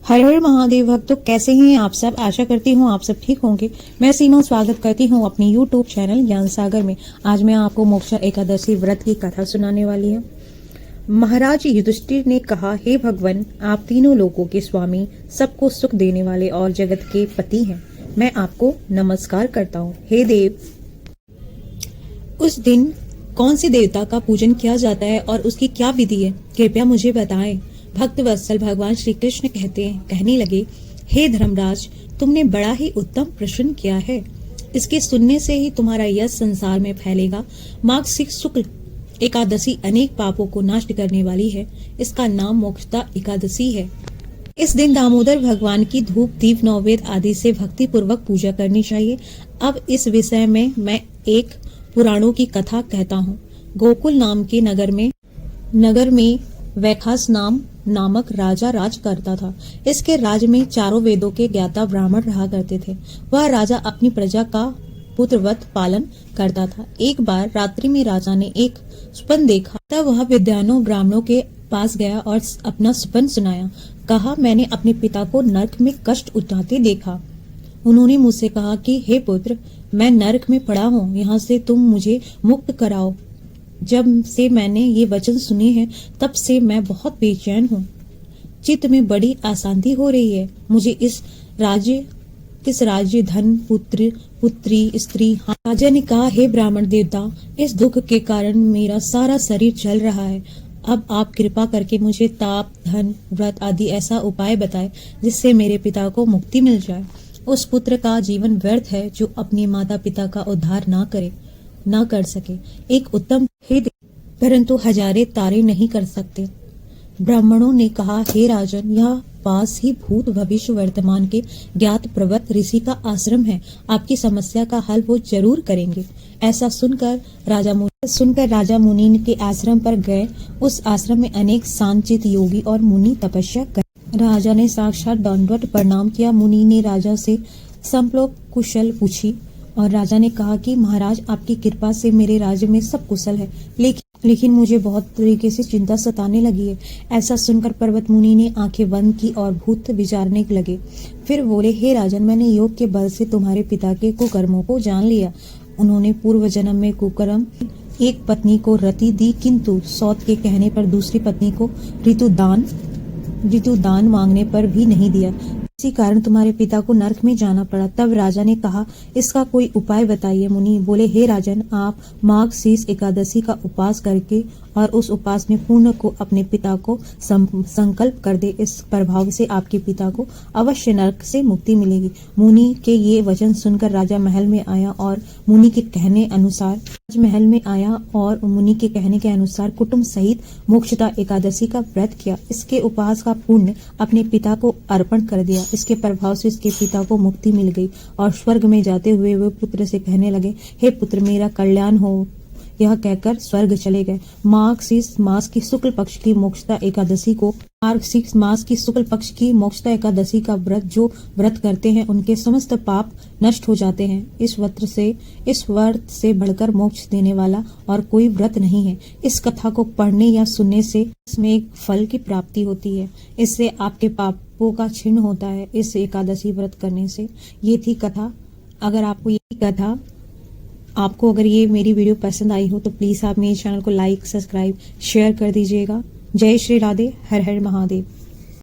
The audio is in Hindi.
हर हर महादेव भक्तों, कैसे हैं आप सब। आशा करती हूँ आप सब ठीक होंगे। मैं सीमा स्वागत करती हूँ अपनी YouTube चैनल ज्ञान सागर में। आज मैं आपको मोक्षा एकादशी व्रत की कथा सुनाने वाली हूँ। महाराज युधिष्ठिर ने कहा, हे भगवान, आप तीनों लोगों के स्वामी, सबको सुख देने वाले और जगत के पति हैं। मैं आपको नमस्कार करता हूँ। हे देव, उस दिन कौन से देवता का पूजन किया जाता है और उसकी क्या विधि है, कृपया मुझे बताएं। भक्त वत्सल भगवान श्री कृष्ण कहने लगे, हे धर्मराज, तुमने बड़ा ही उत्तम प्रश्न किया है। इसके सुनने से ही तुम्हारा यश संसार में फैलेगा। माघ शुक्ल एकादशी अनेक पापों को नष्ट करने वाली है। इसका नाम मोक्षदा एकादशी है। इस दिन दामोदर भगवान की धूप दीप नैवेद्य आदि से भक्ति पूर्वक पूजा करनी चाहिए। अब इस विषय में मैं एक पुराणों की कथा कहता हूँ। गोकुल नाम के नगर में वैखास नामक राजा राज करता था। इसके राज में चारों वेदों के ज्ञाता ब्राह्मण रहा करते थे। वह राजा अपनी प्रजा का पुत्रवत पालन करता था। एक बार रात्रि में राजा ने एक स्वप्न देखा। तब वह विद्वानों ब्राह्मणों के पास गया और अपना स्वप्न सुनाया। कहा, मैंने अपने पिता को नरक में कष्ट उठाते देखा। उन्होंने मुझसे कहा कि हे पुत्र, मैं नरक में पड़ा हूँ, यहाँ से तुम मुझे मुक्त कराओ। जब से मैंने ये वचन सुने हैं, तब से मैं बहुत बेचैन हूँ। चित्त में बड़ी अशांति हो रही है। मुझे इस राज्य धन पुत्र पुत्री स्त्री। राजा ने कहा, हे ब्राह्मण देवता, इस दुख के कारण मेरा सारा शरीर चल रहा है। अब आप कृपा करके मुझे ताप, धन, व्रत आदि ऐसा उपाय बताएं जिससे मेरे पिता को मुक्ति मिल जाए। उस पुत्र का जीवन व्यर्थ है जो अपने माता पिता का उद्धार ना कर सके। एक उत्तम परंतु हजारे तारे नहीं कर सकते। ब्राह्मणों ने कहा, हे राजन, यह पास ही भूत भविष्य वर्तमान के ज्ञात प्रवत ऋषि का आश्रम है। आपकी समस्या का हल वो जरूर करेंगे। ऐसा सुनकर राजा मुनि के आश्रम पर गए। उस आश्रम में अनेक शांतचित्त योगी और मुनि तपस्या कर। राजा ने साक्षात दंडवत प्रणाम किया। मुनि ने राजा से संपूर्ण कुशल पूछी और राजा ने कहा कि महाराज, आपकी कृपा से मेरे राज्य में सब कुशल है, लेकिन मुझे बहुत तरीके से चिंता सताने लगी है। ऐसा सुनकर पर्वत मुनि ने आंखें बंद की और भूत विचारने लगे। फिर बोले, हे राजन, मैंने योग के बल से तुम्हारे पिता के कुकर्मों को जान लिया। उन्होंने पूर्व जन्म में कुकर्म एक पत्नी को रति दी, किंतु सौत के कहने पर दूसरी पत्नी को ऋतुदान मांगने पर भी नहीं दिया। इसी कारण तुम्हारे पिता को नरक में जाना पड़ा। तब राजा ने कहा, इसका कोई उपाय बताइए। मुनि बोले, हे राजन, आप माघ शीर्ष एकादशी का उपास करके और उस उपास में पूर्ण को अपने पिता को संकल्प कर दे। इस प्रभाव से आपके पिता को अवश्य नरक से मुक्ति मिलेगी। मुनि के ये वचन सुनकर राजा महल में आया और मुनि के कहने अनुसार कुटुंब सहित मोक्षदा एकादशी का व्रत किया। इसके उपास का पुण्य अपने पिता को अर्पण कर दिया। इसके प्रभाव से इसके पिता को मुक्ति मिल गई और स्वर्ग में जाते हुए वे पुत्र से कहने लगे, हे पुत्र, मेरा कल्याण हो। यह कहकर स्वर्ग चले गए। माघ मास की शुक्ल पक्ष की मोक्षदा एकादशी का जो व्रत करते हैं, उनके समस्त पाप नष्ट हो जाते हैं। इस व्रत से बढ़कर मोक्ष देने वाला और कोई व्रत नहीं है। इस कथा को पढ़ने या सुनने से इसमें एक फल की प्राप्ति होती है। इससे आपके पापों का क्षीण होता है। इस एकादशी व्रत करने से। ये थी कथा। अगर ये मेरी वीडियो पसंद आई हो तो प्लीज आप मेरे चैनल को लाइक, सब्सक्राइब, शेयर कर दीजिएगा। जय श्री राधे। हर हर महादेव।